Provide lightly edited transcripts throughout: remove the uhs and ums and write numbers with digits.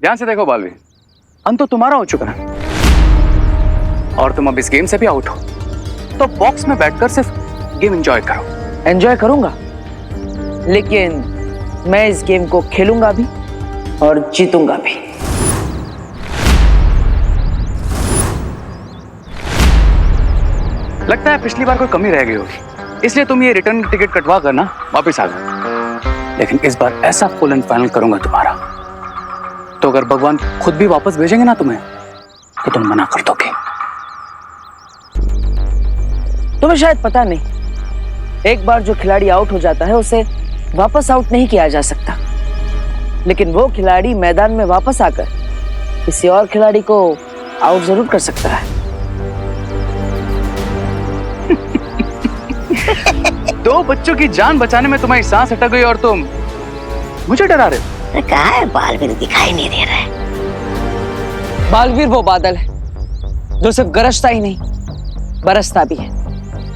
ध्यान से देखो बालवी, अंत तो तुम्हारा हो चुका है और तुम अब इस गेम से भी आउट हो। तो बॉक्स में बैठकर सिर्फ गेम एंजॉय करो। एंजॉय करूंगा, लेकिन मैं इस गेम को खेलूंगा भी और जीतूंगा भी। लगता है पिछली बार कोई कमी रह गई होगी, इसलिए तुम ये रिटर्न टिकट कटवा कर ना वापस आ गए। लेकिन इस बार ऐसा फुल एंड फाइनल करूंगा तुम्हारा, तो अगर भगवान खुद भी वापस भेजेंगे ना तुम्हें, तो तुम मना कर दोगे। तुम्हें शायद पता नहीं, एक बार जो खिलाड़ी आउट हो जाता है उसे वापस आउट नहीं किया जा सकता, लेकिन वो खिलाड़ी मैदान में वापस आकर किसी और खिलाड़ी को आउट जरूर कर सकता है। दो बच्चों की जान बचाने में तुम्हारी सांस अटक गई और तुम मुझे डरा रहे हो। कहा है बालवीर दिखाई नहीं दे रहा है। बालवीर वो बादल है जो सिर्फ गरजता ही नहीं बरसता भी है,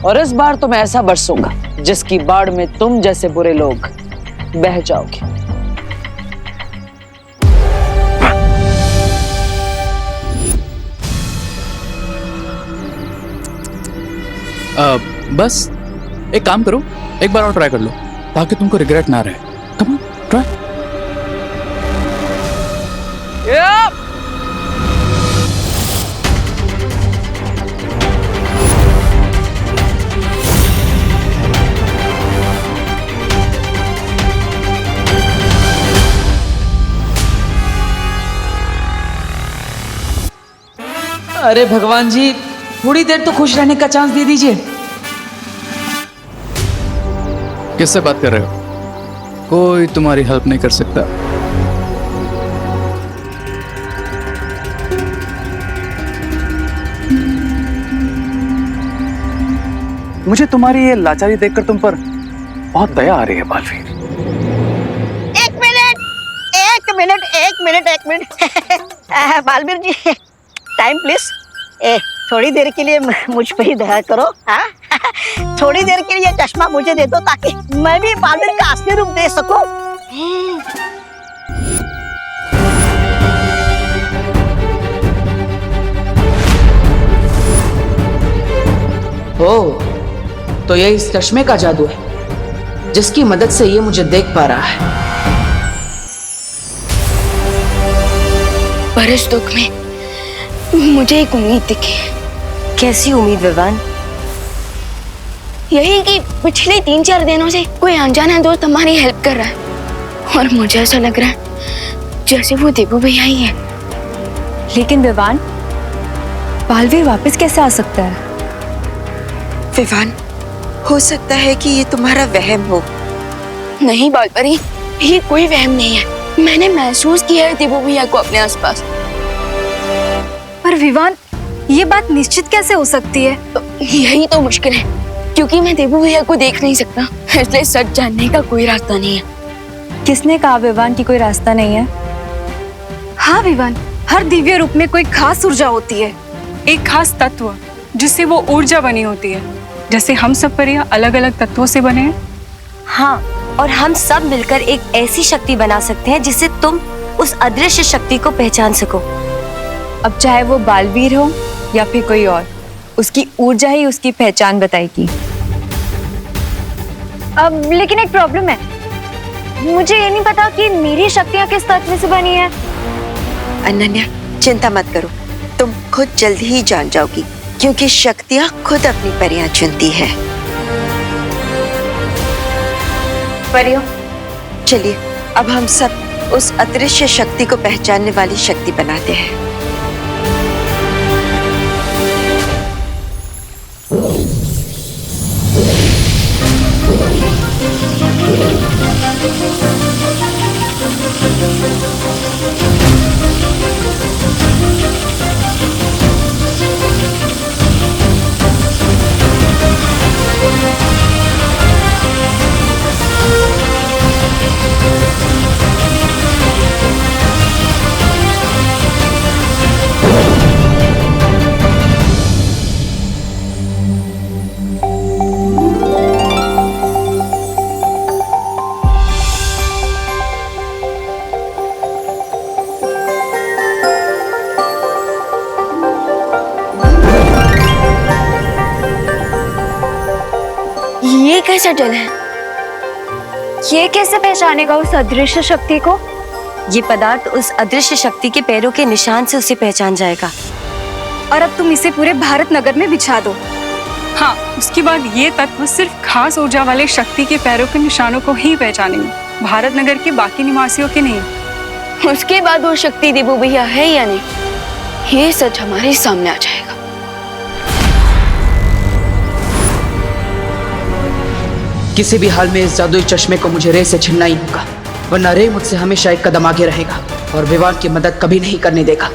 और इस बार तो मैं ऐसा बरसूंगा जिसकी बाढ़ में तुम जैसे बुरे लोग बह जाओगे। बस एक काम करो, एक बार और ट्राई कर लो ताकि तुमको रिग्रेट ना रहे। Come on, try. अरे भगवान जी, थोड़ी देर तो खुश रहने का चांस दे दीजिए। किससे बात कर रहे हो? कोई तुम्हारी हेल्प नहीं कर सकता। मुझे तुम्हारी ये लाचारी देखकर तुम पर बहुत दया आ रही है बालवीर। एक मिनट एक मिनट एक मिनट एक minute Baalveer ji, time please. थोड़ी देर के लिए मुझ पे ही दया करो। हाँ थोड़ी देर के लिए चश्मा मुझे दे दो ताकि मैं भी बालवीर का असली रूप देख सकूं। ओह, तो ये इस चश्मे का जादू है जिसकी मदद से ये मुझे देख पा रहा है। पर इस दुख में मुझे एक उम्मीद दिखी। कैसी उम्मीद विवान? यही कि पिछले 3-4 दिनों से कोई अनजाना दोस्त हमारी हेल्प कर रहा है और मुझे ऐसा लग रहा है जैसे वो देबू भैया ही है। लेकिन विवान, बालवीर वापस कैसे आ सकता है? विवान, हो सकता है कि ये तुम्हारा वहम हो। नहीं बालपरी, ये कोई वहम नहीं है। मैंने महसूस किया है देबू भैया को अपने आसपास। पर विवान, ये बात निश्चित कैसे हो सकती है? यही तो मुश्किल है, क्योंकि मैं देबू भैया को देख नहीं सकता, इसलिए सच जानने का कोई रास्ता नहीं है। किसने कहा विवान की कोई रास्ता नहीं है? हाँ विवान, हर दिव्य रूप में कोई खास ऊर्जा होती है, एक खास तत्व जिससे वो ऊर्जा बनी होती है, जैसे हम सब परियां अलग अलग तत्वों से बने हैं। हाँ, और हम सब मिलकर एक ऐसी शक्ति बना सकते हैं जिससे तुम उस अदृश्य शक्ति को पहचान सको। अब चाहे वो बालवीर हो या फिर कोई और, उसकी ऊर्जा ही उसकी पहचान बताएगी। अब लेकिन एक प्रॉब्लम है, मुझे ये नहीं पता कि मेरी शक्तियाँ किस तत्व से बनी है। अनन्या, चिंता मत करो, तुम खुद जल्द ही जान जाओगी, क्योंकि शक्तियाँ खुद अपनी परियां चुनती है। परियों, चलिए अब हम सब उस अदृश्य शक्ति को पहचानने वाली शक्ति बनाते हैं। ऐसा जल है? ये कैसे पहचानेगा उस अदृश्य शक्ति को? ये पदार्थ उस अदृश्य शक्ति के पैरों के निशान से उसे पहचान जाएगा। और अब तुम इसे पूरे भारत नगर में बिछा दो। हाँ, उसके बाद ये तत्व सिर्फ खास ऊर्जा वाले शक्ति के पैरों के निशानों को ही पहचानेंगे, भारत नगर के बाकी निवासियों के नहीं। उसके बाद वो शक्ति देवो भैया है या नहीं, ये सच हमारे सामने आ जाएगा। किसी भी हाल में इस जादुई चश्मे को मुझे रे से छीनना ही होगा, वरना रे मुझसे हमेशा एक कदम आगे रहेगा और विवान की मदद कभी नहीं करने देगा।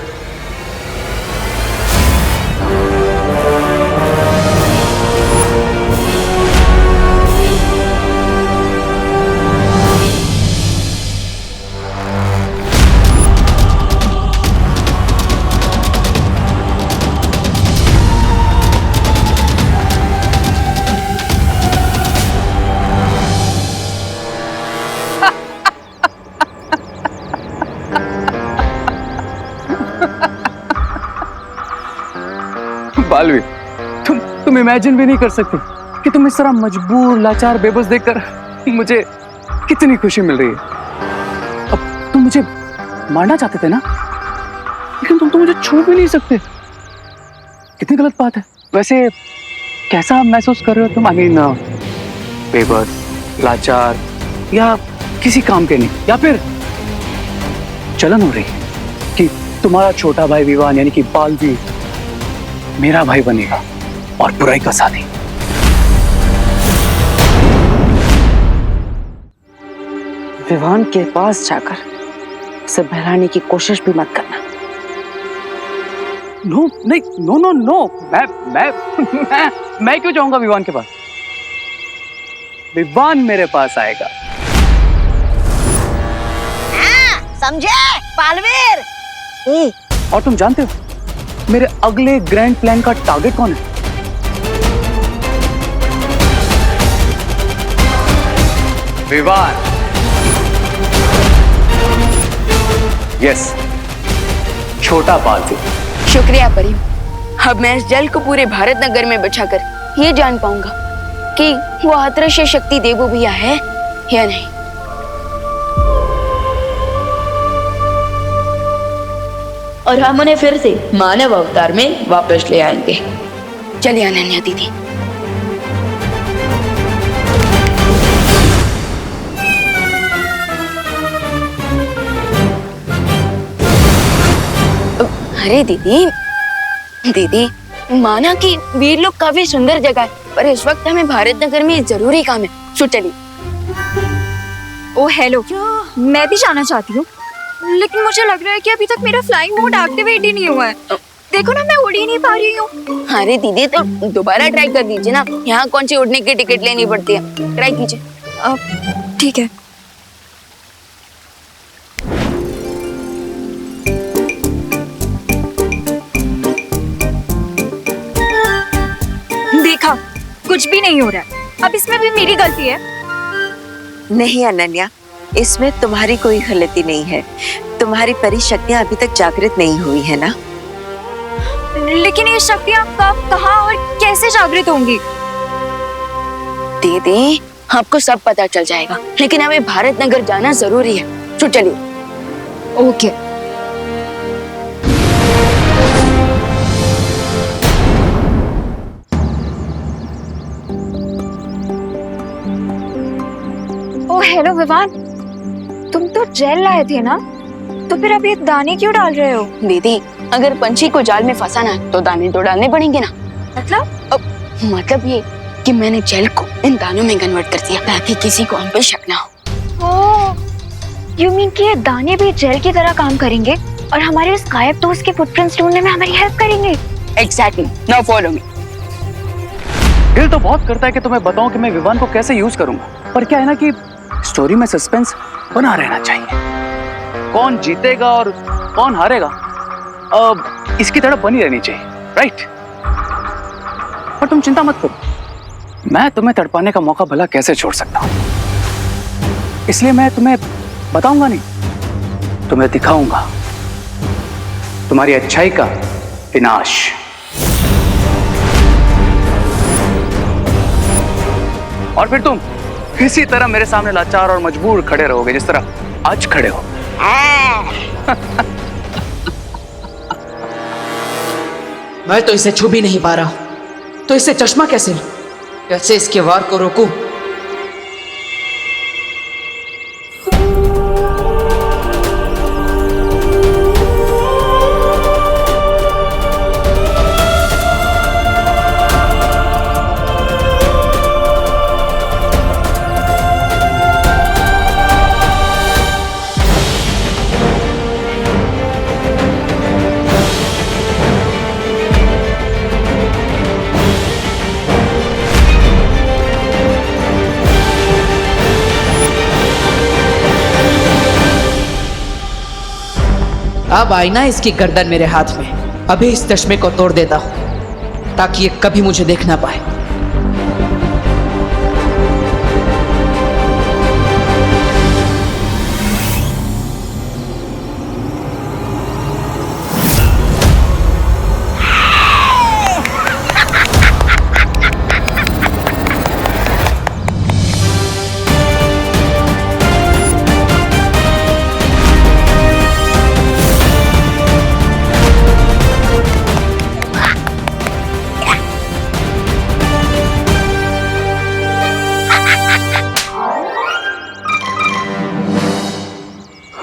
बालवी, तुम इमेजिन भी नहीं कर सकते कि तुम इस तरह मजबूर, लाचार, बेबस देखकर मुझे कितनी खुशी मिल रही है। अब तुम मुझे मारना चाहते थे ना, लेकिन तुम तो मुझे छू भी नहीं सकते। कितनी गलत बात है। वैसे कैसा महसूस कर रहे हो तुम? आई मीन, बेबस, लाचार, या किसी काम के नहीं, या फिर जलन हो रही है कि तुम्हारा छोटा भाई विवान यानी कि बालवीर मेरा भाई बनेगा और बुराई का साथी। विवान के पास जाकर उसे बहलाने की कोशिश भी मत करना। नो, नहीं, नो नो नो, मैं क्यों जाऊंगा विवान के पास? विवान मेरे पास आएगा। समझे बालवीर? और तुम जानते हो मेरे अगले ग्रैंड प्लान का टारगेट कौन है? विवान। यस, छोटा बालवीर। शुक्रिया परी। अब मैं इस जल को पूरे भारत नगर में बचाकर ये जान पाऊंगा कि वो अदृश्य शक्ति देवो भैया है या नहीं। और हम उन्हें फिर से मानव अवतार में वापस ले आएंगे। चलिए अनन्या दीदी। अरे दीदी, दीदी माना कि वीर लोग काफी सुंदर जगह है, पर इस वक्त हमें भारत नगर में जरूरी काम है, सो चलिए। ओ हेलो, मैं भी जाना चाहती हूँ, लेकिन मुझे लग रहा है कि अभी तक मेरा फ्लाइंग मोड एक्टिवेट ही नहीं हुआ है। देखो ना, मैं उड़ ही नहीं पा रही हूँ। अरे दीदी, तो दोबारा ट्राई कर दीजिए ना, यहाँ कौन सी उड़ने की टिकट लेनी पड़ती है, ट्राई कीजिए। ठीक है। देखा, कुछ भी नहीं हो रहा है। अब इसमें भी मेरी गलती है? नहीं अनन्या, इसमें तुम्हारी कोई गलती नहीं है। तुम्हारी परी शक्तियाँ अभी तक जागृत नहीं हुई है ना। लेकिन ये शक्तियाँ कब, कहाँ और कैसे जागृत होंगी? दीदी आपको सब पता चल जाएगा, लेकिन हमें भारत नगर जाना जरूरी है, तो चलिए। ओके। ओ हेलो विवान, तुम तो जेल लाए थे ना, तो फिर अब ये दाने क्यों डाल रहे हो? दीदी अगर पंछी को जाल में फंसाना है तो दाने तो डालने पड़ेंगे ना। मतलब ये कि मैंने जेल को इन दानों में कन्वर्ट कर दिया ताकि किसी को हम पे शक ना हो। ओह, यू मीन कि ये दाने भी जेल की तरह काम करेंगे और हमारे उस गायब दोस्त के फुटप्रिंट्स ढूंढने में हमारी हेल्प करेंगे? Exactly, now follow me. दिल तो बहुत करता है कि तुम्हें बताऊं कि मैं विवान को कैसे यूज करूंगा, पर क्या है ना कि स्टोरी में सस्पेंस बना रहना चाहिए। कौन जीतेगा और कौन हारेगा अब इसकी तड़प बनी रहनी चाहिए, राइट? पर तुम चिंता मत करो, मैं तुम्हें तड़पाने का मौका भला कैसे छोड़ सकता हूं। इसलिए मैं तुम्हें बताऊंगा नहीं, तुम्हें दिखाऊंगा तुम्हारी अच्छाई का विनाश। और फिर तुम इसी तरह मेरे सामने लाचार और मजबूर खड़े रहोगे जिस तरह आज खड़े हो। मैं तो इसे छू भी नहीं पा रहा हूं, तो इसे चश्मा कैसे लूं? कैसे इसके वार को रोकूं? अब आई ना इसकी गर्दन मेरे हाथ में। अभी इस चश्मे को तोड़ देता हूं ताकि ये कभी मुझे देख ना पाए।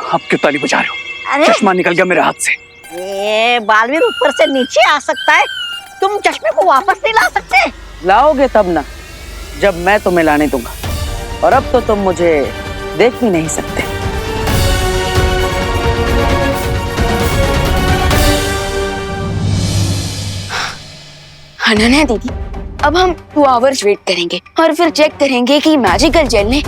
अब क्यों ताली बजा रहे हो? अरे चश्मा निकल गया मेरे हाथ से। ये बालवीर ऊपर से नीचे आ सकता है, तुम चश्मे को वापस नहीं ला सकते? लाओगे तब ना, जब मैं तुम्हें लाने दूंगा। और अब तो तुम मुझे देख भी नहीं सकते। अनन्या दीदी, अब हम 2 आवर्स वेट करेंगे और फिर चेक करेंगे कि मैजिकल जेल ने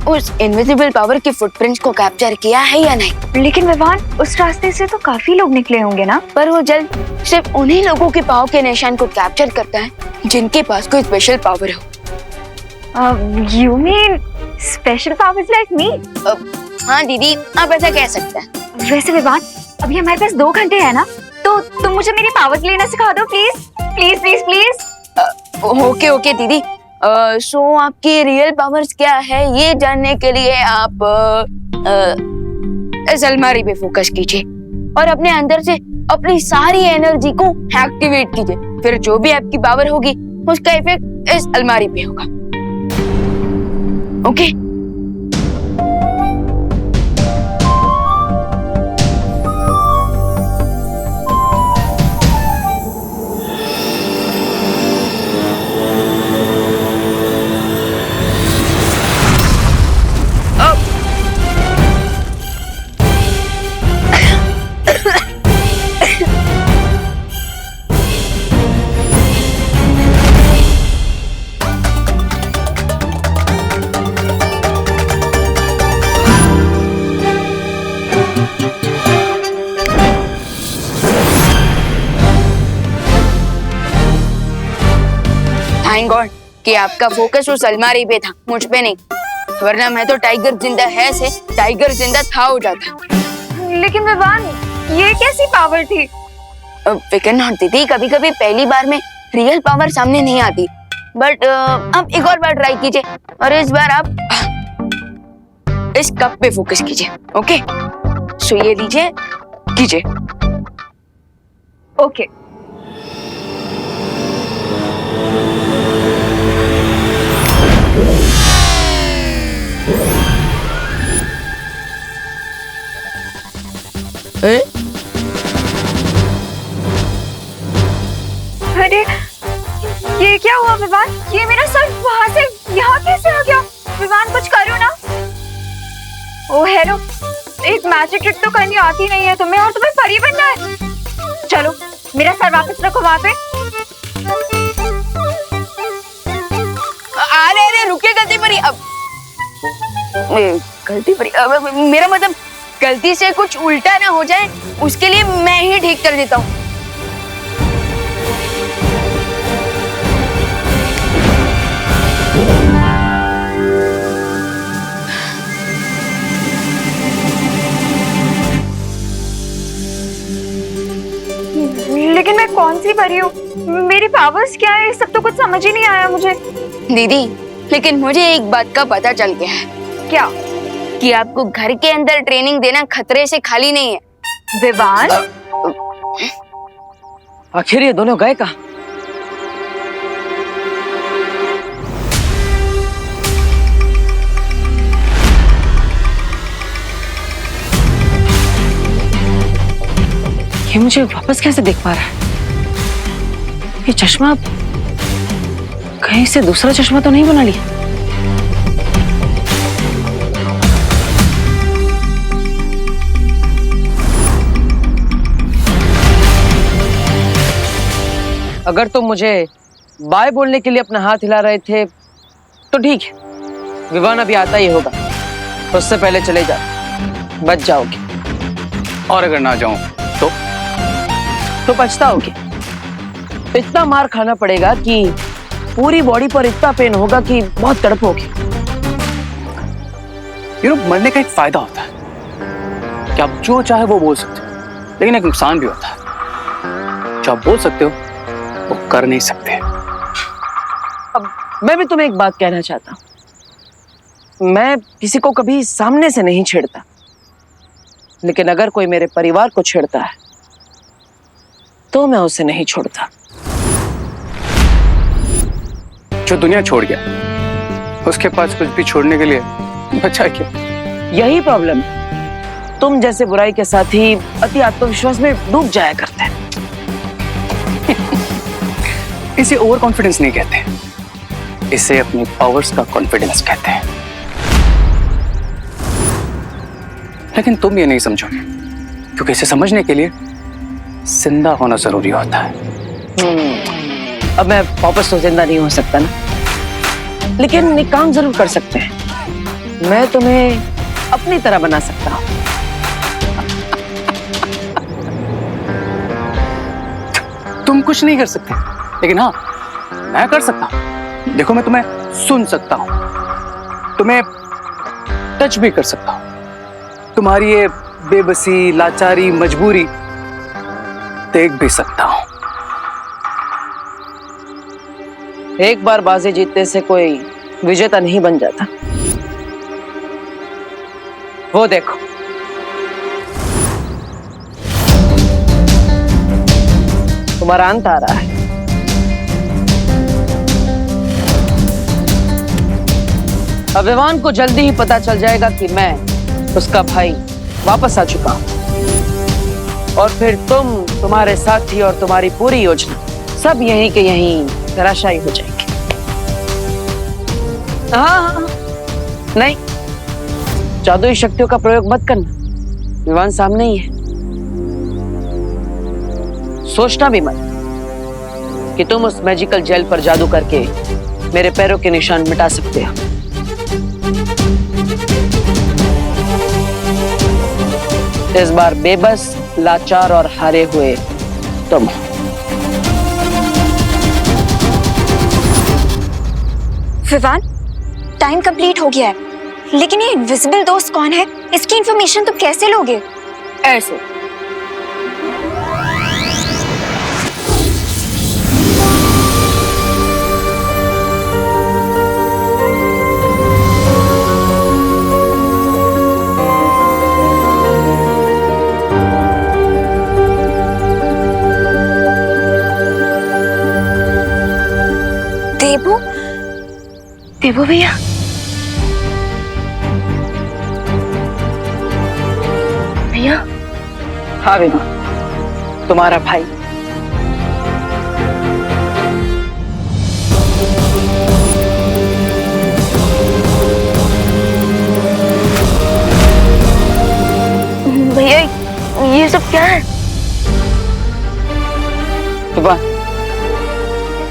उस इनविजिबल पावर के फुटप्रिंट्स को कैप्चर किया है या नहीं। लेकिन विवान, उस रास्ते से तो काफी लोग निकले होंगे ना? पर वो जेल सिर्फ उन्हीं लोगों के पाँव के निशान को कैप्चर करता है जिनके पास कोई स्पेशल पावर हो। You mean special powers like me? हाँ दीदी, आप ऐसा कह सकते हैं। वैसे विवान, अभी हमारे पास 2 घंटे है ना, तो तुम मुझे मेरी पावर्स लेना सिखा दो please please please please. Okay दीदी। सो आपकी रियल पावर्स क्या है ये जानने के लिए आप इस अलमारी पे फोकस कीजिए और अपने अंदर से अपनी सारी एनर्जी को एक्टिवेट कीजिए। फिर जो भी आपकी पावर होगी उसका इफेक्ट इस अलमारी पे होगा। ओके? थैंक गॉड कि आपका फोकस उस अलमारी पे था, मुझ पे नहीं, वरना मैं तो टाइगर जिंदा है से टाइगर जिंदा था हो जाता। लेकिन विवान, ये कैसी पावर थी? फिकर नॉट दीदी, कभी कभी पहली बार में रियल पावर सामने नहीं आती, बट आप एक और बार ट्राई कीजिए और इस बार आप इस कप पे फोकस कीजिए। ओके? सो ये लीजिए, कीजिए। ओके। अरे ये क्या हुआ विवान? ये मेरा सर वहां से यहाँ कैसे आ गया? विवान कुछ करो ना। ओ हेलो, एक मैजिक ट्रिक तो करनी आती नहीं है तुम्हें और तुम्हें परी बनना है। चलो मेरा सर वापस रखो वहां पे। अरे रुकिए, गलती परी। अब गलती परी, अब मेरा मतलब गलती से कुछ उल्टा ना हो जाए उसके लिए मैं ही ठीक कर देता हूँ। लेकिन मैं कौन सी परी हूँ? मेरी पावर्स क्या है? सब तो कुछ समझ ही नहीं आया मुझे। दीदी, लेकिन मुझे एक बात का पता चल गया है। क्या? कि आपको घर के अंदर ट्रेनिंग देना खतरे से खाली नहीं है। विवान, आखिर ये दोनों गए कहाँ? ये मुझे वापस कैसे देख पा रहा है? ये चश्मा कहीं से दूसरा चश्मा तो नहीं बना लिया? अगर तुम मुझे बाय बोलने के लिए अपना हाथ हिला रहे थे तो ठीक है, विवान अभी आता ही होगा, उससे पहले चले जाओ, बच जाओगे। और अगर ना जाऊं तो पछताओगे। इतना मार खाना पड़ेगा कि पूरी बॉडी पर इतना पेन होगा कि बहुत तड़पोगे। मरने का एक फायदा होता है कि आप जो चाहे वो बोल सकते हो, लेकिन एक नुकसान भी होता है। जो आप बोल सकते हो वो कर नहीं सकते। अब मैं भी तुम्हें एक बात कहना चाहता हूं। मैं किसी को कभी सामने से नहीं छेड़ता, लेकिन अगर कोई मेरे परिवार को छेड़ता है तो मैं उसे नहीं छोड़ता। जो दुनिया छोड़ गया उसके पास कुछ भी छोड़ने के लिए बचा क्या? यही प्रॉब्लम है। तुम जैसे बुराई के साथ ही अति आत्मविश्वास में डूब जाया करते हैं। इसे ओवर कॉन्फिडेंस नहीं कहते, इसे अपनी पावर्स का कॉन्फिडेंस कहते हैं। लेकिन तुम ये नहीं समझोगे, क्योंकि इसे समझने के लिए जिंदा होना जरूरी होता है। अब मैं वापस तो जिंदा नहीं हो सकता ना, लेकिन एक काम जरूर कर सकते हैं। मैं तुम्हें अपनी तरह बना सकता हूं। तुम कुछ नहीं कर सकते, लेकिन हाँ मैं कर सकता हूं। देखो, मैं तुम्हें सुन सकता हूं, तुम्हें टच भी कर सकता हूं, तुम्हारी ये बेबसी, लाचारी, मजबूरी देख भी सकता हूं। एक बार बाजी जीतने से कोई विजेता नहीं बन जाता। वो देखो, तुम्हारा अंत आ रहा है। अब विवान को जल्दी ही पता चल जाएगा कि मैं उसका भाई वापस आ चुका हूं, और फिर तुम, तुम्हारे साथी और तुम्हारी पूरी योजना सब यहीं के यहीं धराशायी हो जाएंगे। हाँ, नहीं, जादुई शक्तियों का प्रयोग मत करना। विवान सामने ही है। सोचना भी मत कि तुम उस मैजिकल जेल पर जादू करके मेरे पैरों के निशान मिटा सकते हो। इस बार बेबस, लाचार और हारे हुए तुम। विवान, टाइम कंप्लीट हो गया है, लेकिन ये इनविजिबल दोस्त कौन है? इसकी इंफॉर्मेशन तुम कैसे लोगे? ऐसे देबू, देबू भैया, भैया। हाँ विवान, तुम्हारा भाई। भैया, ये सब क्या है? विवान,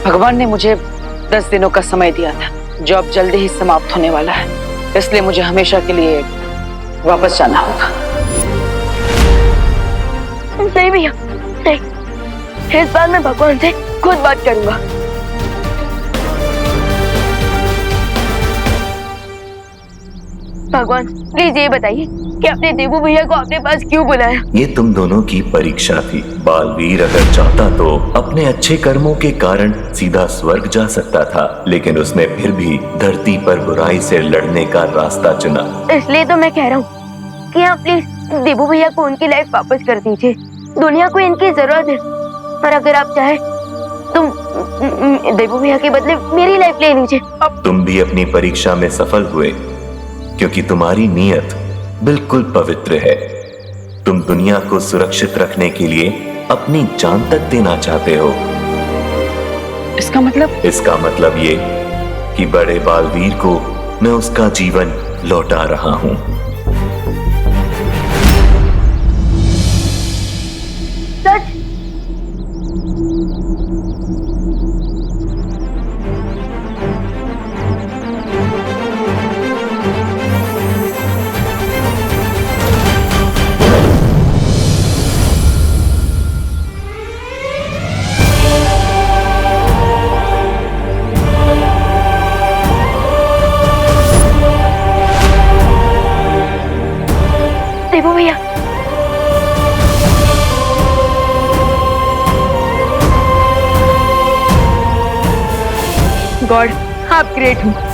भगवान ने मुझे 10 दिनों का समय दिया था, जो अब जल्दी ही समाप्त होने वाला है। इसलिए मुझे हमेशा के लिए वापस जाना होगा। नहीं भैया, नहीं, इस बार मैं भगवान से खुद बात करूंगा। भगवान, प्लीज ये बताइए कि आपने देवू भैया को अपने पास क्यों बुलाया। ये तुम दोनों की परीक्षा थी। बालवीर अगर चाहता तो अपने अच्छे कर्मों के कारण सीधा स्वर्ग जा सकता था, लेकिन उसने फिर भी धरती पर बुराई से लड़ने का रास्ता चुना। इसलिए तो मैं कह रहा हूँ कि आप प्लीज देवू भैया को उनकी लाइफ वापस कर दीजिए। दुनिया को इनकी जरूरत है, और अगर आप चाहे तुम देवू भैया के बदले मेरी लाइफ ले लीजिए। अब तुम भी अपनी परीक्षा में सफल हुए, क्योंकि तुम्हारी नीयत बिल्कुल पवित्र है। तुम दुनिया को सुरक्षित रखने के लिए अपनी जान तक देना चाहते हो। इसका मतलब ये कि बड़े बालवीर को मैं उसका जीवन लौटा रहा हूँ। सच? देवू भैया, गॉड, आप ग्रेट हो।